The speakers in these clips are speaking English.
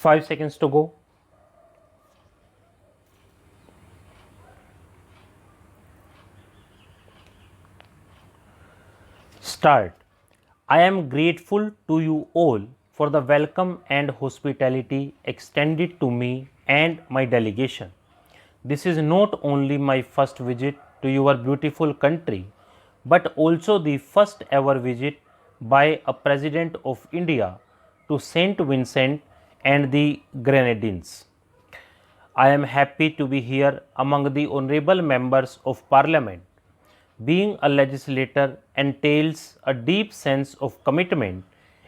5 seconds to go. Start. I am grateful to you all for the welcome and hospitality extended to me and my delegation. This is not only my first visit to your beautiful country, but also the first ever visit by a President of India to Saint Vincent and the Grenadines. I am happy to be here among the honorable members of Parliament. Being a legislator entails a deep sense of commitment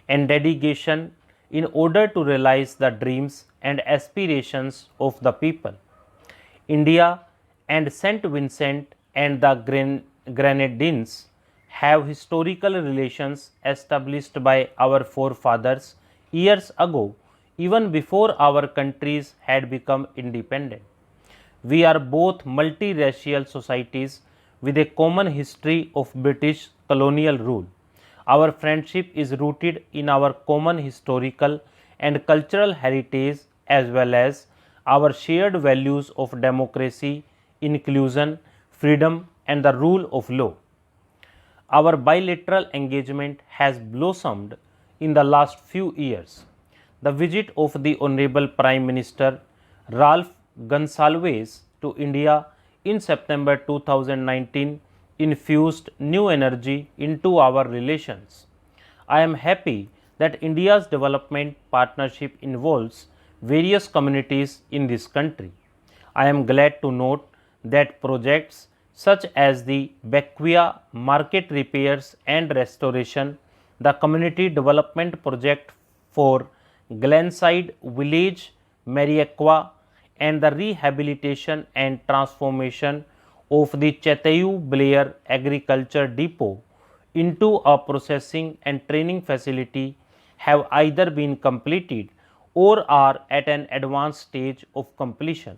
and dedication in order to realize the dreams and aspirations of the people. India and St. Vincent and the Grenadines have historical relations established by our forefathers years ago, even before our countries had become independent. We are both multiracial societies with a common history of British colonial rule. Our friendship is rooted in our common historical and cultural heritage as well as our shared values of democracy, inclusion, freedom, and the rule of law. Our bilateral engagement has blossomed in the last few years. The visit of the Honorable Prime Minister Ralph Gonsalves to India in September 2019 infused new energy into our relations. I am happy that India's development partnership involves various communities in this country. I am glad to note that projects such as the Bequia Market Repairs and Restoration, the Community Development Project for Glenside Village, Mariaqua, and the rehabilitation and transformation of the Chetayu Blair Agriculture Depot into a processing and training facility have either been completed or are at an advanced stage of completion.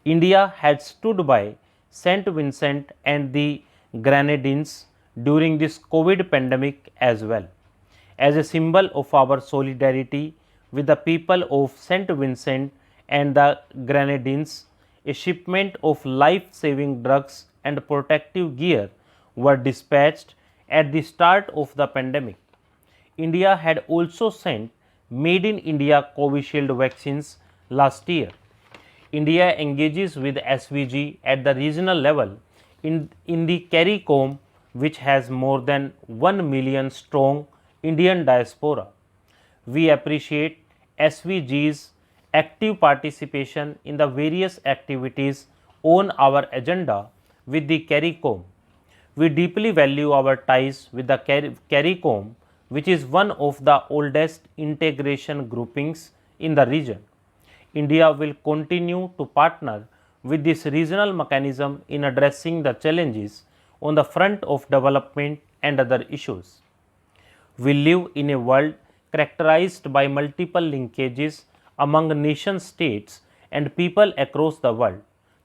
India had stood by St. Vincent and the Grenadines during this COVID pandemic as well. As a symbol of our solidarity with the people of St. Vincent and the Grenadines, a shipment of life-saving drugs and protective gear were dispatched at the start of the pandemic. India had also sent Made in India Covishield vaccines last year. India engages with SVG at the regional level in the CARICOM, which has more than 1 million strong Indian diaspora. We appreciate SVG's active participation in the various activities on our agenda with the CARICOM. We deeply value our ties with the CARICOM, which is one of the oldest integration groupings in the region. India will continue to partner with this regional mechanism in addressing the challenges on the front of development and other issues. We live in a world characterized by multiple linkages among nation states and people across the world.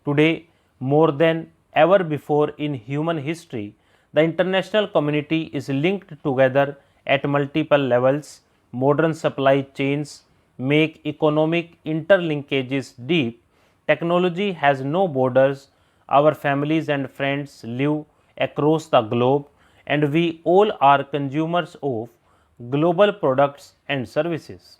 Today, more than ever before in human history, the international community is linked together at multiple levels. Modern supply chains make economic interlinkages deep. Technology has no borders. Our families and friends live across the globe, and we all are consumers of global products and services.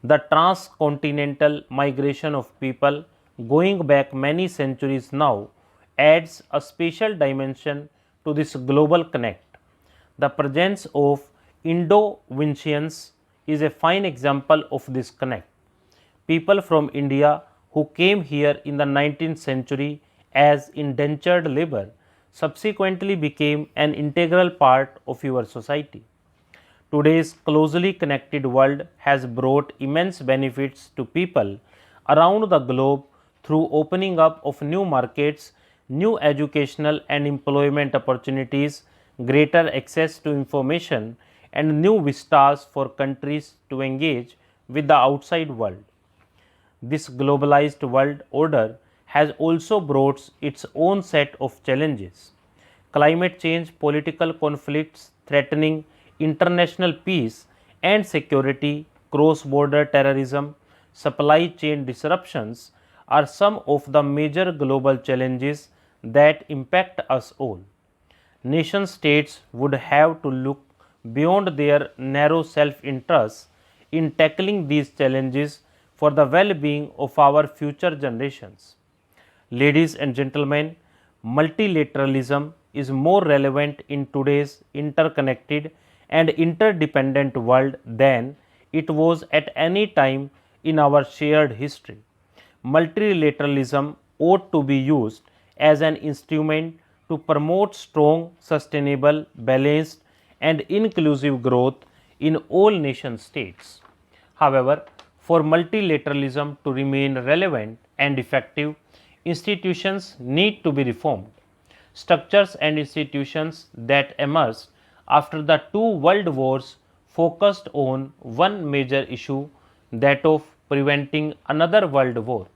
The transcontinental migration of people going back many centuries now adds a special dimension to this global connect. The presence of Indo-Vincians is a fine example of this connect. People from India who came here in the 19th century as indentured labor subsequently became an integral part of your society. Today's closely connected world has brought immense benefits to people around the globe through opening up of new markets, new educational and employment opportunities, greater access to information, and new vistas for countries to engage with the outside world. This globalized world order has also brought its own set of challenges. Climate change, political conflicts threatening international peace and security, cross-border terrorism, supply chain disruptions are some of the major global challenges that impact us all. Nation states would have to look beyond their narrow self-interests in tackling these challenges for the well-being of our future generations. Ladies and gentlemen, multilateralism is more relevant in today's interconnected and interdependent world than it was at any time in our shared history. Multilateralism ought to be used as an instrument to promote strong, sustainable, balanced, and inclusive growth in all nation states. However, for multilateralism to remain relevant and effective, institutions need to be reformed. Structures and institutions that emerged after the two world wars focused on one major issue, that of preventing another world war.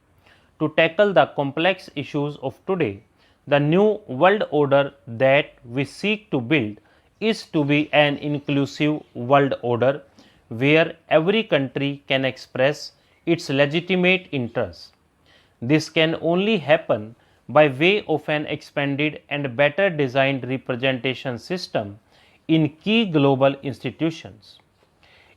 To tackle the complex issues of today, the new world order that we seek to build is to be an inclusive world order where every country can express its legitimate interests. This can only happen by way of an expanded and better designed representation system in key global institutions.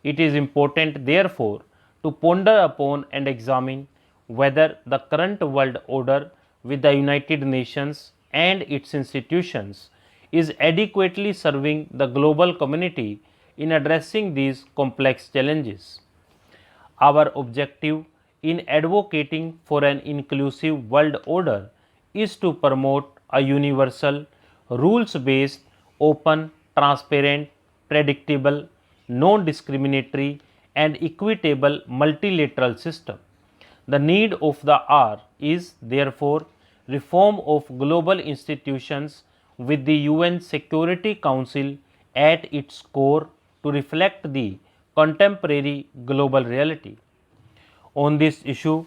It is important, therefore, to ponder upon and examine whether the current world order with the United Nations and its institutions is adequately serving the global community in addressing these complex challenges. Our objective in advocating for an inclusive world order is to promote a universal, rules based, open, transparent, predictable, non discriminatory, and equitable multilateral system. The need of the hour is, therefore, reform of global institutions with the UN Security Council at its core to reflect the contemporary global reality. On this issue,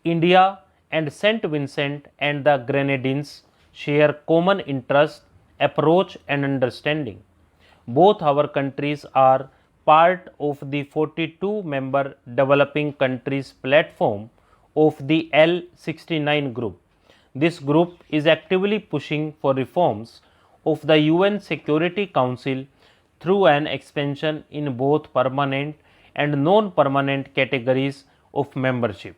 India and St. Vincent and the Grenadines share common interest, approach and understanding. Both our countries are part of the 42 member developing countries platform of the L69 Group. This group is actively pushing for reforms of the UN Security Council through an expansion in both permanent and non-permanent categories of membership.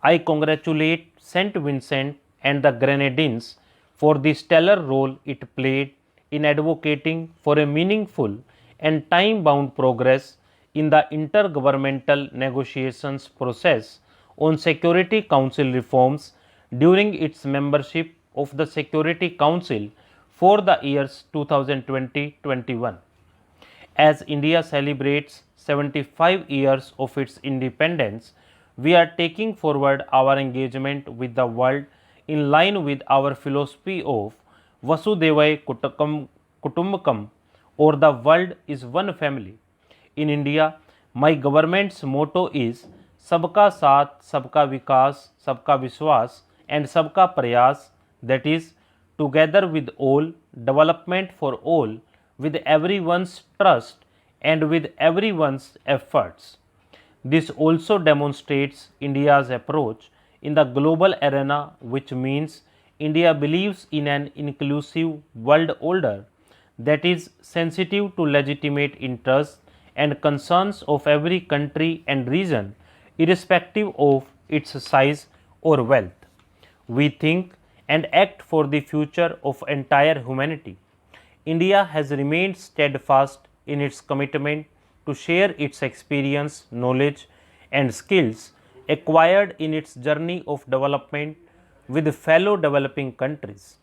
I congratulate St. Vincent and the Grenadines for the stellar role it played in advocating for a meaningful and time-bound progress in the intergovernmental negotiations process on Security Council reforms during its membership of the Security Council for the years 2020-21. As India celebrates 75 years of its independence, we are taking forward our engagement with the world in line with our philosophy of Vasudevai Kutumbakam, or the world is one family. In India, my government's motto is Sabka Saath, Sabka Vikas, Sabka Vishwas and Sabka Prayas, that is, together with all, development for all, with everyone's trust and with everyone's efforts. This also demonstrates India's approach in the global arena, which means India believes in an inclusive world order that is sensitive to legitimate interests and concerns of every country and region, irrespective of its size or wealth. We think and act for the future of entire humanity. India has remained steadfast in its commitment to share its experience, knowledge, and skills acquired in its journey of development with fellow developing countries.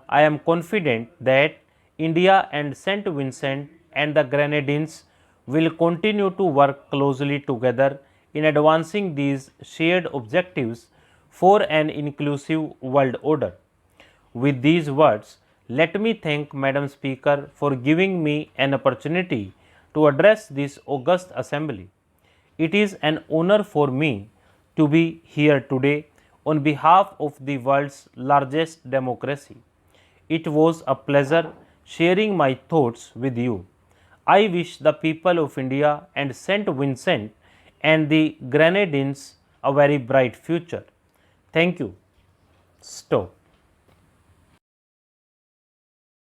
I am confident that India and St. Vincent and the Grenadines will continue to work closely together in advancing these shared objectives for an inclusive world order. With these words, let me thank Madam Speaker for giving me an opportunity to address this august assembly. It is an honor for me to be here today on behalf of the world's largest democracy. It was a pleasure sharing my thoughts with you. I wish the people of India and Saint Vincent and the Grenadines a very bright future. Thank you. Stop.